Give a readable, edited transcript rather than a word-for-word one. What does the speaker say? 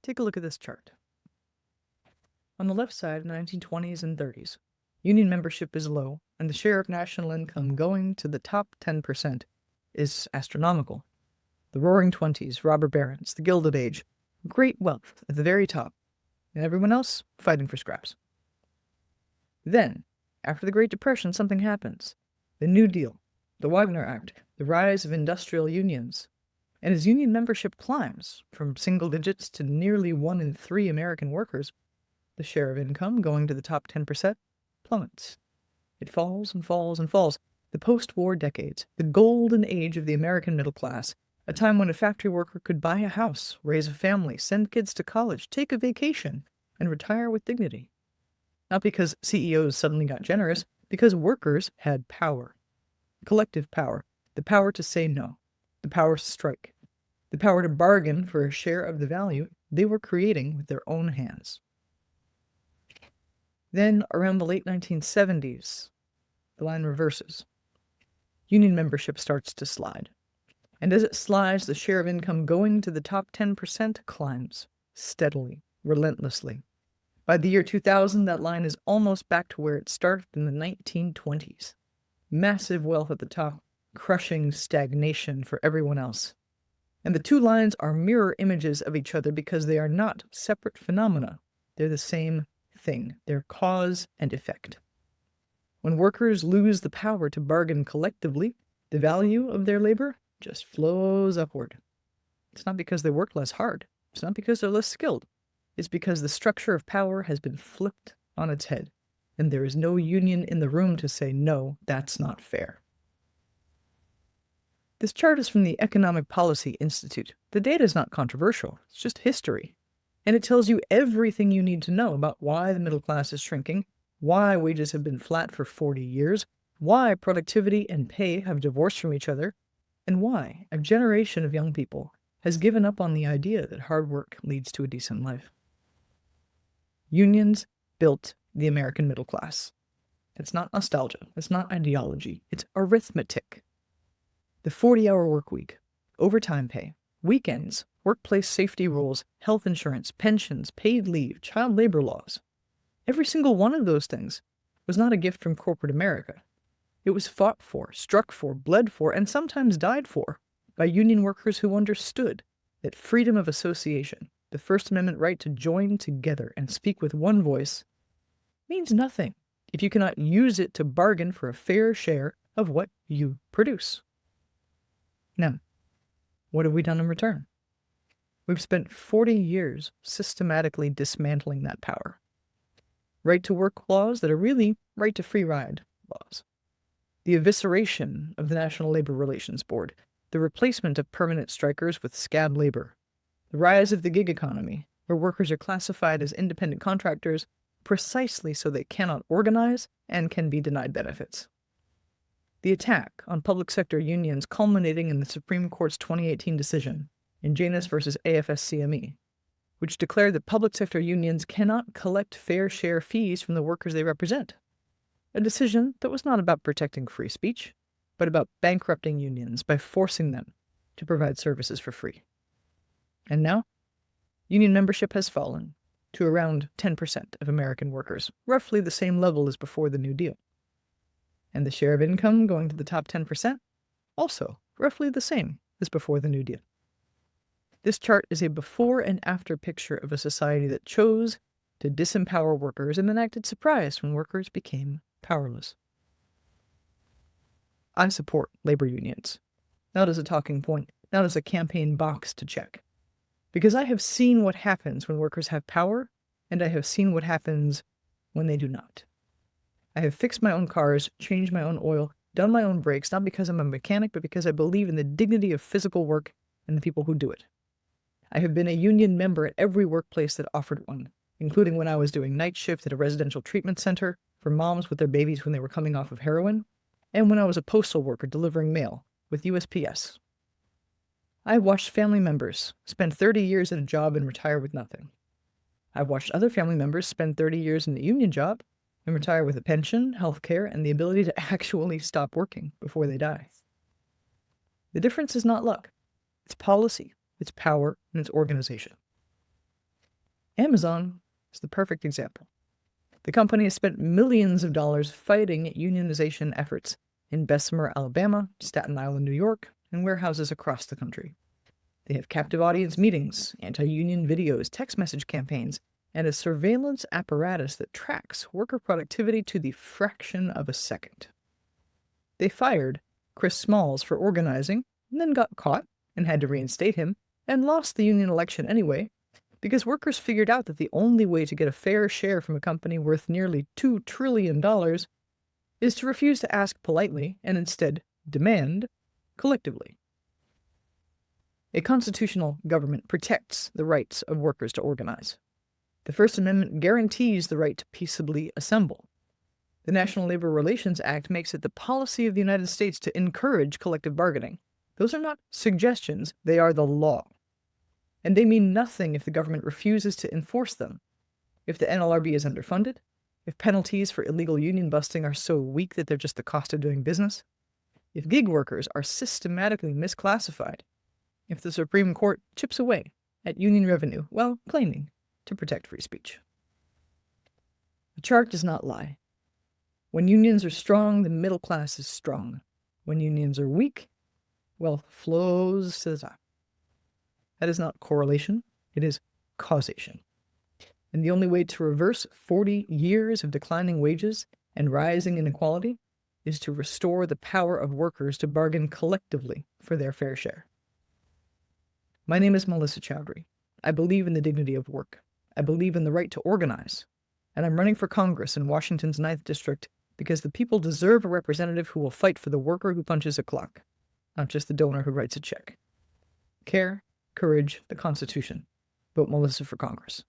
Take a look at this chart. On the left side, 1920s and 30s, union membership is low, and the share of national income going to the top 10% is astronomical. The Roaring Twenties, robber barons, the Gilded Age, great wealth at the very top, and everyone else fighting for scraps. Then, after the Great Depression, something happens. The New Deal, the Wagner Act, the rise of industrial unions. And as union membership climbs from single digits to nearly 1 in 3 American workers, the share of income going to the top 10% plummets. It falls and falls and falls. The post-war decades, the golden age of the American middle class, a time when a factory worker could buy a house, raise a family, send kids to college, take a vacation, and retire with dignity. Not because CEOs suddenly got generous, because workers had power. Collective power. The power to say no. The power to strike. The power to bargain for a share of the value they were creating with their own hands. Then, around the late 1970s, the line reverses. Union membership starts to slide. And as it slides, the share of income going to the top 10% climbs steadily, relentlessly. By the year 2000, that line is almost back to where it started in the 1920s. Massive wealth at the top, crushing stagnation for everyone else. And the two lines are mirror images of each other because they are not separate phenomena. They're the same thing. They're cause and effect. When workers lose the power to bargain collectively, the value of their labor just flows upward. It's not because they work less hard. It's not because they're less skilled. It's because the structure of power has been flipped on its head, and there is no union in the room to say, no, that's not fair. This chart is from the Economic Policy Institute. The data is not controversial. It's just history. And it tells you everything you need to know about why the middle class is shrinking, why wages have been flat for 40 years, why productivity and pay have divorced from each other, and why a generation of young people has given up on the idea that hard work leads to a decent life. Unions built the American middle class. It's not nostalgia. It's not ideology. It's arithmetic. The 40-hour work week, overtime pay, weekends, workplace safety rules, health insurance, pensions, paid leave, child labor laws. Every single one of those things was not a gift from corporate America. It was fought for, struck for, bled for, and sometimes died for by union workers who understood that freedom of association, the First Amendment right to join together and speak with one voice, means nothing if you cannot use it to bargain for a fair share of what you produce. Now, what have we done in return? We've spent 40 years systematically dismantling that power. Right-to-work laws that are really right-to-free ride laws. The evisceration of the National Labor Relations Board. The replacement of permanent strikers with scab labor. The rise of the gig economy, where workers are classified as independent contractors precisely so they cannot organize and can be denied benefits. The attack on public sector unions culminating in the Supreme Court's 2018 decision in Janus versus AFSCME, which declared that public sector unions cannot collect fair share fees from the workers they represent. A decision that was not about protecting free speech, but about bankrupting unions by forcing them to provide services for free. And now, union membership has fallen to around 10% of American workers, roughly the same level as before the New Deal. And the share of income going to the top 10%, also roughly the same as before the New Deal. This chart is a before and after picture of a society that chose to disempower workers and then acted surprised when workers became powerless. I support labor unions, not as a talking point, not as a campaign box to check. Because I have seen what happens when workers have power, and I have seen what happens when they do not. I have fixed my own cars, changed my own oil, done my own brakes, not because I'm a mechanic, but because I believe in the dignity of physical work and the people who do it. I have been a union member at every workplace that offered one, including when I was doing night shift at a residential treatment center for moms with their babies when they were coming off of heroin, and when I was a postal worker delivering mail with USPS. I watched family members spend 30 years at a job and retire with nothing. I've watched other family members spend 30 years in a union job and retire with a pension, health care, and the ability to actually stop working before they die. The difference is not luck. It's policy, it's power, and it's organization. Amazon is the perfect example. The company has spent millions of dollars fighting unionization efforts in Bessemer, Alabama, Staten Island, New York, and warehouses across the country. They have captive audience meetings, anti-union videos, text message campaigns, and a surveillance apparatus that tracks worker productivity to the fraction of a second. They fired Chris Smalls for organizing, and then got caught and had to reinstate him, and lost the union election anyway, because workers figured out that the only way to get a fair share from a company worth nearly $2 trillion is to refuse to ask politely and instead demand collectively. A constitutional government protects the rights of workers to organize. The First Amendment guarantees the right to peaceably assemble. The National Labor Relations Act makes it the policy of the United States to encourage collective bargaining. Those are not suggestions, they are the law. And they mean nothing if the government refuses to enforce them. If the NLRB is underfunded, if penalties for illegal union busting are so weak that they're just the cost of doing business, if gig workers are systematically misclassified, if the Supreme Court chips away at union revenue while claiming to protect free speech. The chart does not lie. When unions are strong, the middle class is strong. When unions are weak, wealth flows to the top. That is not correlation, it is causation. And the only way to reverse 40 years of declining wages and rising inequality is to restore the power of workers to bargain collectively for their fair share. My name is Melissa Chaudhry. I believe in the dignity of work. I believe in the right to organize. And I'm running for Congress in Washington's 9th District because the people deserve a representative who will fight for the worker who punches a clock, not just the donor who writes a check. Care, courage, the Constitution. Vote Melissa for Congress.